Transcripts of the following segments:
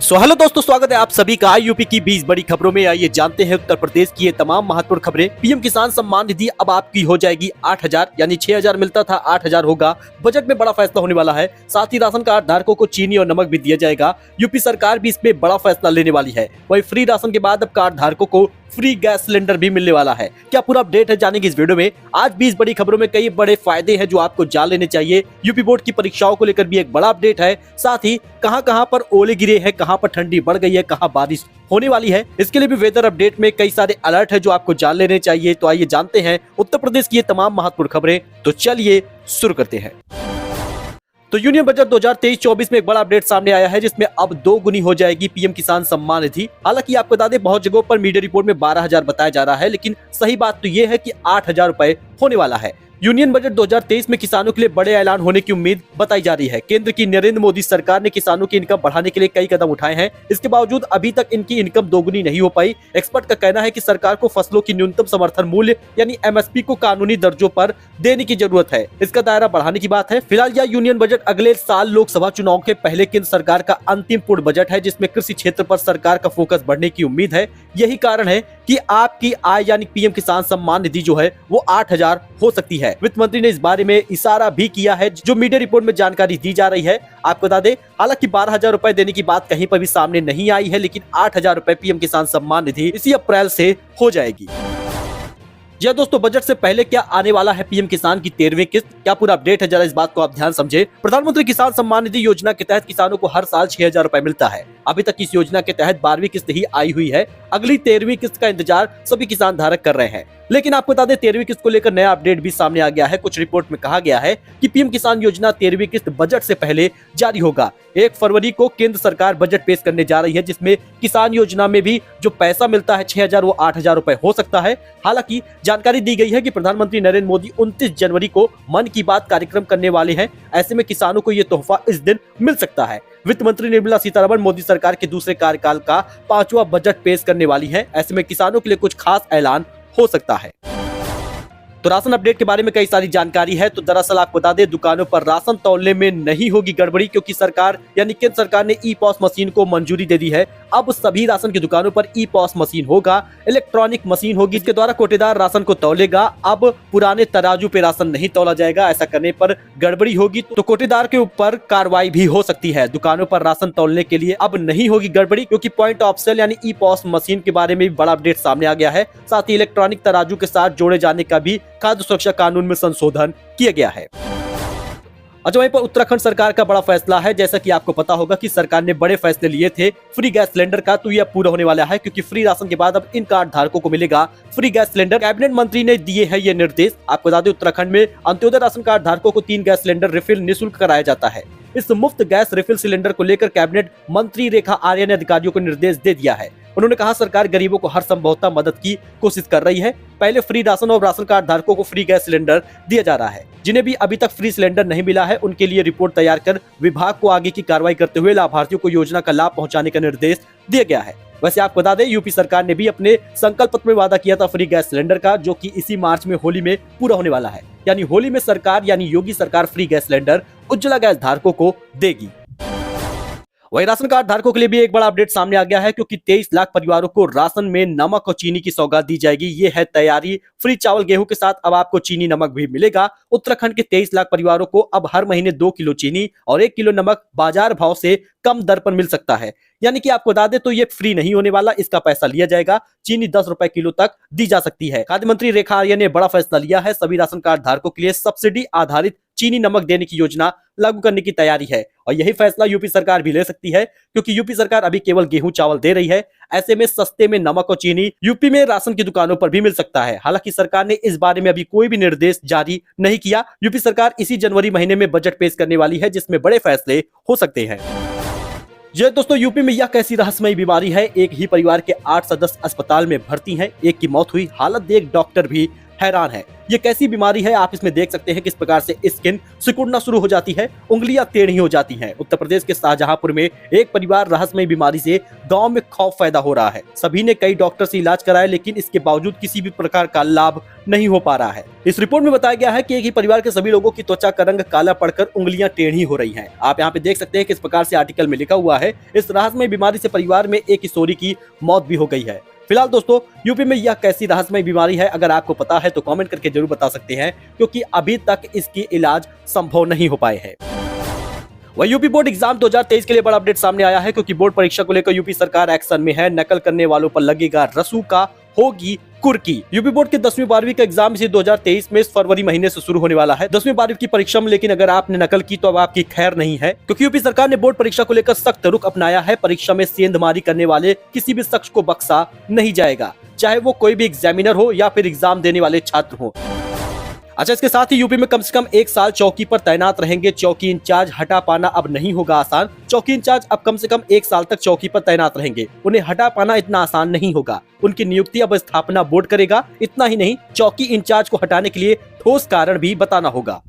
Hello दोस्तों, स्वागत है आप सभी का यूपी की 20 बड़ी खबरों में। आइए जानते हैं उत्तर प्रदेश की ये तमाम महत्वपूर्ण खबरें। पीएम किसान सम्मान निधि अब आपकी हो जाएगी 8,000, यानी 6,000 मिलता था 8,000 होगा। बजट में बड़ा फैसला होने वाला है। साथ ही राशन कार्ड धारकों को चीनी और नमक भी दिया जाएगा। यूपी सरकार भी इसमें बड़ा फैसला लेने वाली है। वही फ्री राशन के बाद अब कार्ड धारकों को फ्री गैस सिलेंडर भी मिलने वाला है। क्या पूरा अपडेट है, जानेंगे इस वीडियो में। आज 20 बड़ी खबरों में कई बड़े फायदे हैं जो आपको जान लेने चाहिए। यूपी बोर्ड की परीक्षाओं को लेकर भी एक बड़ा अपडेट है। साथ ही कहां पर ओले गिरे हैं, कहां पर ठंडी बढ़ गई है, कहां बारिश होने वाली है, इसके लिए भी वेदर अपडेट में कई सारे अलर्ट है जो आपको जान लेने चाहिए। तो आइए जानते हैं उत्तर प्रदेश की ये तमाम महत्वपूर्ण खबरें। तो चलिए शुरू करते हैं। तो यूनियन बजट 2023-24 में एक बड़ा अपडेट सामने आया है जिसमें अब 2 गुनी हो जाएगी पीएम किसान सम्मान निधि। हालांकि आपको बता दें, बहुत जगहों पर मीडिया रिपोर्ट में 12,000 बताया जा रहा है, लेकिन सही बात तो ये है कि 8,000 रुपए होने वाला है। यूनियन बजट 2023 में किसानों के लिए बड़े ऐलान होने की उम्मीद बताई जा रही है। केंद्र की नरेंद्र मोदी सरकार ने किसानों की इनकम बढ़ाने के लिए कई कदम उठाए हैं। इसके बावजूद अभी तक इनकी इनकम दोगुनी नहीं हो पाई। एक्सपर्ट का कहना है कि सरकार को फसलों की न्यूनतम समर्थन मूल्य यानी एमएसपी को कानूनी दर्जों पर देने की जरूरत है। इसका दायरा बढ़ाने की बात है। फिलहाल यह यूनियन बजट अगले साल लोकसभा चुनाव के पहले केंद्र सरकार का अंतिम पूर्ण बजट है जिसमें कृषि क्षेत्र पर सरकार का फोकस बढ़ने की उम्मीद है। यही कारण है कि आपकी आय यानी पीएम किसान सम्मान निधि जो है वो 8,000 हो सकती है। वित्त मंत्री ने इस बारे में इशारा भी किया है, जो मीडिया रिपोर्ट में जानकारी दी जा रही है। आपको बता दें, हालांकि 12,000 रुपए देने की बात कहीं पर भी सामने नहीं आई है, लेकिन 8,000 रुपए पीएम किसान सम्मान निधि इसी अप्रैल से हो जाएगी। जी दोस्तों, बजट से पहले क्या आने वाला है पीएम किसान की 13वीं किस्त, क्या पूरा अपडेट है, जरा इस बात को आप ध्यान समझे। प्रधानमंत्री किसान सम्मान निधि योजना के तहत किसानों को हर साल 6,000 रुपए मिलता है। अभी तक इस योजना के तहत 12वीं किस्त ही आई हुई है। अगली 13वीं किस्त का इंतजार सभी किसान धारक कर रहे हैं। लेकिन आपको बता दें, 13वीं किस्त को लेकर नया अपडेट भी सामने आ गया है। कुछ रिपोर्ट में कहा गया है कि पीएम किसान योजना 13वीं किस्त बजट से पहले जारी होगा। 1 फरवरी को केंद्र सरकार बजट पेश करने जा रही है जिसमें किसान योजना में भी जो पैसा मिलता है 6,000 वो 8,000 रुपए हो सकता है। हालांकि जानकारी दी गई है कि प्रधानमंत्री नरेंद्र मोदी 29 जनवरी को मन की बात कार्यक्रम करने वाले हैं। ऐसे में किसानों को ये तोहफा इस दिन मिल सकता है। वित्त मंत्री निर्मला सीतारमण मोदी सरकार के दूसरे कार्यकाल का 5वां बजट पेश करने वाली है। ऐसे में किसानों के लिए कुछ खास ऐलान हो सकता है। तो राशन अपडेट के बारे में कई सारी जानकारी है। तो दरअसल आपको बता दें, दुकानों पर राशन तौलने में नहीं होगी गड़बड़ी, क्योंकि सरकार यानी केंद्र सरकार ने ई पॉस मशीन को मंजूरी दे दी है। अब सभी राशन की दुकानों पर ई पॉस मशीन होगा, इलेक्ट्रॉनिक मशीन होगी। इसके द्वारा कोटेदार राशन को तौलेगा। अब पुराने तराजू पे राशन नहीं तौला जाएगा। ऐसा करने पर गड़बड़ी होगी तो कोटेदार के ऊपर कार्रवाई भी हो सकती है। दुकानों पर राशन तौलने के लिए अब नहीं होगी गड़बड़ी, क्योंकि पॉइंट ऑफ सेल यानी ई पॉस मशीन के बारे में भी बड़ा अपडेट सामने आ गया है। साथ ही इलेक्ट्रॉनिक तराजू के साथ जोड़े जाने का भी खाद्य सुरक्षा कानून में संशोधन किया गया है। अच्छा, वहीं पर उत्तराखंड सरकार का बड़ा फैसला है। जैसा कि आपको पता होगा कि सरकार ने बड़े फैसले लिए थे फ्री गैस सिलेंडर का, तो यह पूरा होने वाला है, क्योंकि फ्री राशन के बाद अब इन कार्ड धारकों को मिलेगा फ्री गैस सिलेंडर। कैबिनेट मंत्री ने दिए हैं ये निर्देश। आपको बता दें, उत्तराखंड में अंत्योदय राशन कार्ड धारकों को 3 गैस सिलेंडर रिफिल निःशुल्क कराया जाता है। इस मुफ्त गैस रिफिल सिलेंडर को लेकर कैबिनेट मंत्री रेखा आर्या ने अधिकारियों को निर्देश दे दिया है। उन्होंने कहा, सरकार गरीबों को हर संभवतः मदद की कोशिश कर रही है। पहले फ्री राशन और राशन कार्ड धारकों को फ्री गैस सिलेंडर दिया जा रहा है। जिन्हें भी अभी तक फ्री सिलेंडर नहीं मिला है, उनके लिए रिपोर्ट तैयार कर विभाग को आगे की कार्रवाई करते हुए लाभार्थियों को योजना का लाभ पहुंचाने का निर्देश दिया गया है। वैसे आपको बता दें, यूपी सरकार ने भी अपने संकल्प पत्र में वादा किया था फ्री गैस सिलेंडर का, जो कि इसी मार्च में होली में पूरा होने वाला है। यानी होली में सरकार यानी योगी सरकार free gas cylinder Ujjwala gas धारकों को देगी। वही राशन कार्ड धारकों के लिए भी एक बड़ा अपडेट सामने आ गया है, क्योंकि 23 लाख परिवारों को राशन में नमक और चीनी की सौगात दी जाएगी। ये है तैयारी। फ्री चावल गेहूं के साथ अब आपको चीनी नमक भी मिलेगा। उत्तराखंड के 23 लाख परिवारों को अब हर महीने 2 किलो चीनी और 1 किलो नमक बाजार भाव से कम दर पर मिल सकता है। यानी कि आपको बता दें, तो ये फ्री नहीं होने वाला, इसका पैसा लिया जाएगा। चीनी 10 रुपए किलो तक दी जा सकती है। खाद्य मंत्री रेखा आर्या ने बड़ा फैसला लिया है। सभी राशन कार्ड धारकों के लिए सब्सिडी आधारित चीनी नमक देने की योजना लागू करने की तैयारी है। और यही फैसला यूपी सरकार भी ले सकती है, क्योंकि यूपी सरकार अभी केवल गेहूं चावल दे रही है। ऐसे में सस्ते में नमक और चीनी यूपी में राशन की दुकानों पर भी मिल सकता है। हालांकि सरकार ने इस बारे में अभी कोई भी निर्देश जारी नहीं किया। यूपी सरकार इसी जनवरी महीने में बजट पेश करने वाली है, जिसमें बड़े फैसले हो सकते हैं। जी दोस्तों, यूपी में यह कैसी रहस्यमयी बीमारी है। एक ही परिवार के 8 सदस्य अस्पताल में भर्ती हैं। एक की मौत हुई। हालत देख डॉक्टर भी हैरान है। ये कैसी बीमारी है आप इसमें देख सकते हैं किस प्रकार से स्किन सिकुड़ना शुरू हो जाती है, उंगलियां टेढ़ी हो जाती हैं। उत्तर प्रदेश के शाहजहांपुर में एक परिवार रहस्यमय बीमारी से गांव में खौफ पैदा हो रहा है। सभी ने कई डॉक्टर से इलाज कराया लेकिन इसके बावजूद किसी भी प्रकार का लाभ नहीं हो पा रहा है। इस रिपोर्ट में बताया गया है कि एक ही परिवार के सभी लोगों की त्वचा का रंग काला पड़कर उंगलियां टेढ़ी हो रही हैं। आप यहाँ पे देख सकते हैं किस प्रकार से आर्टिकल में लिखा हुआ है, इस रहस्यमय बीमारी से परिवार में एक किशोरी की मौत भी हो गई है। फिलहाल दोस्तों यूपी में यह कैसी रहस्यमय बीमारी है, अगर आपको पता है तो कमेंट करके जरूर बता सकते हैं, क्योंकि अभी तक इसकी इलाज संभव नहीं हो पाए हैं। वही यूपी बोर्ड एग्जाम 2023 के लिए बड़ा अपडेट सामने आया है, क्योंकि बोर्ड परीक्षा को लेकर यूपी सरकार एक्शन में है। नकल करने वालों पर लगेगा रसूखा, होगी कुर्की। यूपी बोर्ड के 10वीं 12वीं का एग्जाम इसी 2023 में फरवरी महीने से शुरू होने वाला है। 10वीं 12वीं की परीक्षा में लेकिन अगर आपने नकल की तो अब आपकी खैर नहीं है, क्योंकि यूपी सरकार ने बोर्ड परीक्षा को लेकर सख्त रुख अपनाया है। परीक्षा में सेंधमारी करने वाले किसी भी शख्स को बख्शा नहीं जाएगा, चाहे वो कोई भी एग्जामिनर हो या फिर एग्जाम देने वाले छात्र हो। अच्छा, इसके साथ ही यूपी में कम से कम 1 साल चौकी पर तैनात रहेंगे। चौकी इंचार्ज हटा पाना अब नहीं होगा आसान। चौकी इंचार्ज अब कम से कम 1 साल तक चौकी पर तैनात रहेंगे। उन्हें हटा पाना इतना आसान नहीं होगा। उनकी नियुक्ति अब स्थापना बोर्ड करेगा। इतना ही नहीं, चौकी इंचार्ज को हटाने के लिए ठोस कारण भी बताना होगा।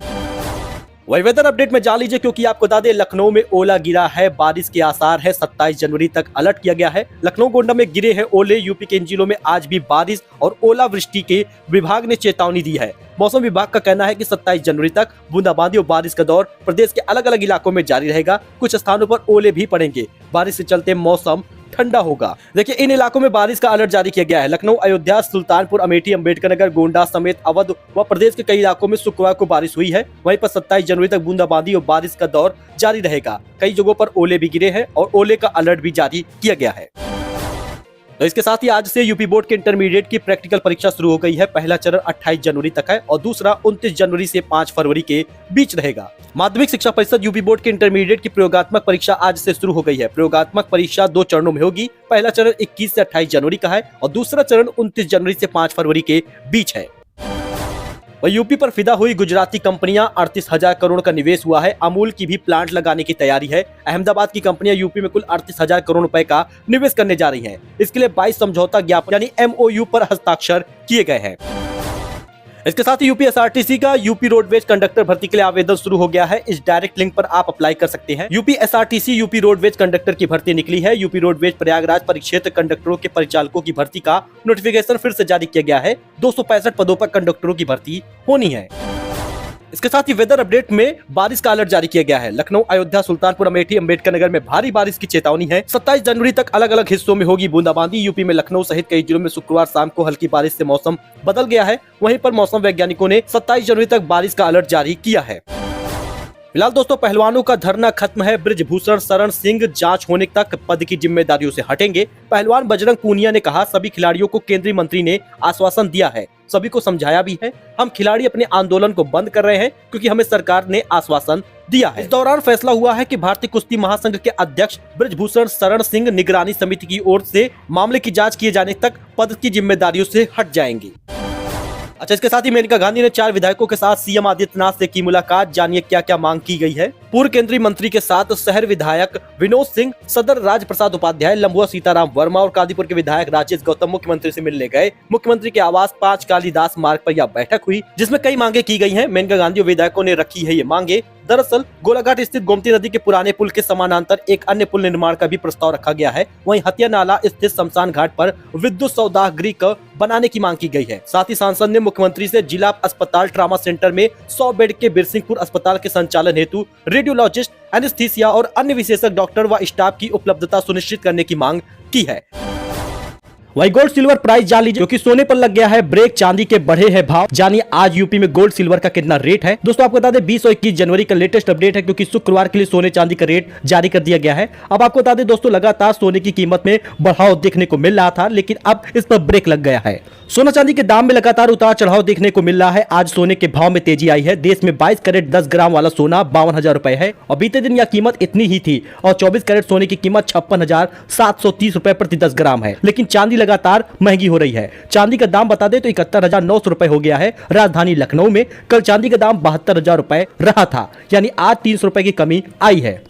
वही वेदर अपडेट में जान लीजिए, क्योंकि आपको बता दें लखनऊ में ओला गिरा है, बारिश के आसार है। 27 जनवरी तक अलर्ट किया गया है। लखनऊ गोंडा में गिरे हैं ओले। यूपी के इन जिलों में आज भी बारिश और ओलावृष्टि के विभाग ने चेतावनी दी है। मौसम विभाग का कहना है कि 27 जनवरी तक बूंदाबांदी और बारिश का दौर प्रदेश के अलग अलग इलाकों में जारी रहेगा। कुछ स्थानों पर ओले भी पड़ेंगे। बारिश से चलते मौसम ठंडा होगा। देखिए, इन इलाकों में बारिश का अलर्ट जारी किया गया है। लखनऊ, अयोध्या, सुल्तानपुर, अमेठी, अंबेडकर नगर, गोंडा समेत अवध व प्रदेश के कई इलाकों में शुक्रवार को बारिश हुई है। वहीं पर 27 जनवरी तक बूंदाबांदी और बारिश का दौर जारी रहेगा। कई जगहों पर ओले भी गिरे हैं और ओले का अलर्ट भी जारी किया गया है। तो इसके साथ ही आज से यूपी बोर्ड के इंटरमीडिएट की प्रैक्टिकल परीक्षा शुरू हो गई है। पहला चरण 28 जनवरी तक है और दूसरा 29 जनवरी से 5 फरवरी के बीच रहेगा। माध्यमिक शिक्षा परिषद यूपी बोर्ड के इंटरमीडिएट की प्रयोगात्मक परीक्षा आज से शुरू हो गई है। प्रयोगात्मक परीक्षा 2 चरणों में होगी। पहला चरण 21 से 28 जनवरी का है और दूसरा चरण 29 जनवरी से 5 फरवरी के बीच है। वही यूपी पर फिदा हुई गुजराती कंपनियां, 38,000 करोड़ का निवेश हुआ है। अमूल की भी प्लांट लगाने की तैयारी है। अहमदाबाद की कंपनियां यूपी में कुल 38,000 करोड़ रुपए का निवेश करने जा रही हैं। इसके लिए 22 समझौता ज्ञापन यानी MOU पर हस्ताक्षर किए गए हैं। इसके साथ ही यूपी SRTC का यूपी रोडवेज कंडक्टर भर्ती के लिए आवेदन शुरू हो गया है। इस डायरेक्ट लिंक पर आप अप्लाई कर सकते हैं। UP SRTC UP roadways conductor की भर्ती निकली है। यूपी रोडवेज प्रयागराज परिक्षेत्र कंडक्टरों के परिचालकों की भर्ती का नोटिफिकेशन फिर से जारी किया गया है। 265 पदों पर कंडक्टरों की भर्ती होनी है। इसके साथ ही वेदर अपडेट में बारिश का अलर्ट जारी किया गया है। लखनऊ, अयोध्या, सुल्तानपुर, अमेठी, अंबेडकर नगर में भारी बारिश की चेतावनी है। 27 जनवरी तक अलग अलग हिस्सों में होगी बूंदाबांदी। यूपी में लखनऊ सहित कई जिलों में शुक्रवार शाम को हल्की बारिश से मौसम बदल गया है। वहीं पर मौसम वैज्ञानिकों ने 27 जनवरी तक बारिश का अलर्ट जारी किया है। फिलहाल दोस्तों पहलवानों का धरना खत्म है। बृजभूषण शरण सिंह जांच होने तक पद की जिम्मेदारियों से हटेंगे। पहलवान बजरंग पूनिया ने कहा, सभी खिलाड़ियों को केंद्रीय मंत्री ने आश्वासन दिया है, सभी को समझाया भी है। हम खिलाड़ी अपने आंदोलन को बंद कर रहे हैं क्योंकि हमें सरकार ने आश्वासन दिया है। इस दौरान फैसला हुआ है कि भारतीय कुश्ती महासंघ के अध्यक्ष बृजभूषण शरण सिंह निगरानी समिति की ओर से मामले की जांच किए जाने तक पद की जिम्मेदारियों से हट जाएंगे। अच्छा, इसके साथ ही मेनका गांधी ने 4 विधायकों के साथ सीएम आदित्यनाथ से की मुलाकात। जानिए क्या क्या मांग की गई है। पूर्व केंद्रीय मंत्री के साथ शहर विधायक विनोद सिंह, सदर राज प्रसाद उपाध्याय, लंबुआ सीताराम वर्मा और कादीपुर के विधायक राजेश गौतम मुख्यमंत्री से मिलने गए। मुख्यमंत्री के आवास 5 कालीदास मार्ग पर यह बैठक हुई, जिसमें कई मांगे की गई हैं। मेनका गांधी और विधायकों ने रखी है ये मांगे। दरअसल गोलाघाट स्थित गोमती नदी के पुराने पुल के समानांतर एक अन्य पुल निर्माण का भी प्रस्ताव रखा गया है। वहीं हथिया नाला स्थित शमशान घाट पर विद्युत सौदाह गृह बनाने की मांग की गई है। साथ ही सांसद ने मुख्यमंत्री से जिला अस्पताल ट्रामा सेंटर में 100 बेड के बिरसिंहपुर अस्पताल के संचालन हेतु रेडियोलॉजिस्ट, एनेस्थीसिया और अन्य विशेषज्ञ डॉक्टर व स्टाफ की उपलब्धता सुनिश्चित करने की मांग की है। वही गोल्ड सिल्वर प्राइस जान लीजिए, क्योंकि सोने पर लग गया है ब्रेक, चांदी के बढ़े हैं भाव। जानिए आज यूपी में गोल्ड सिल्वर का कितना रेट है। दोस्तों आपको बता दें 20 और 21 जनवरी का लेटेस्ट अपडेट है, क्योंकि शुक्रवार के लिए सोने चांदी का रेट जारी कर दिया गया है। अब आपको बता दें दोस्तों लगातार सोने की कीमत में बढ़ाव देखने को मिल रहा था, लेकिन अब इस पर ब्रेक लग गया है। सोना चांदी के दाम में लगातार उतार चढ़ाव देखने को मिल रहा है। आज सोने के भाव में तेजी आई है। देश में 22 कैरेट 10 ग्राम वाला सोना 52,000 रुपए है और बीते दिन यह कीमत इतनी ही थी और 24 कैरेट सोने की कीमत 56,730 रुपए प्रति 10 ग्राम है। लेकिन चांदी लगातार महंगी हो रही है। चांदी का दाम बता दें तो 71,900 रुपए हो गया है। राजधानी लखनऊ में कल चांदी का दाम 72,000 रुपए रहा था, यानी आज 300 रुपए की कमी आई है।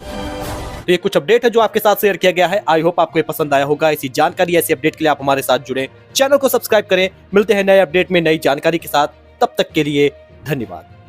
तो ये कुछ अपडेट है जो आपके साथ शेयर किया गया है। आई होप आपको ये पसंद आया होगा। ऐसी जानकारी, ऐसी अपडेट के लिए आप हमारे साथ जुड़े, चैनल को सब्सक्राइब करें। मिलते हैं नए अपडेट में नई जानकारी के साथ, तब तक के लिए धन्यवाद।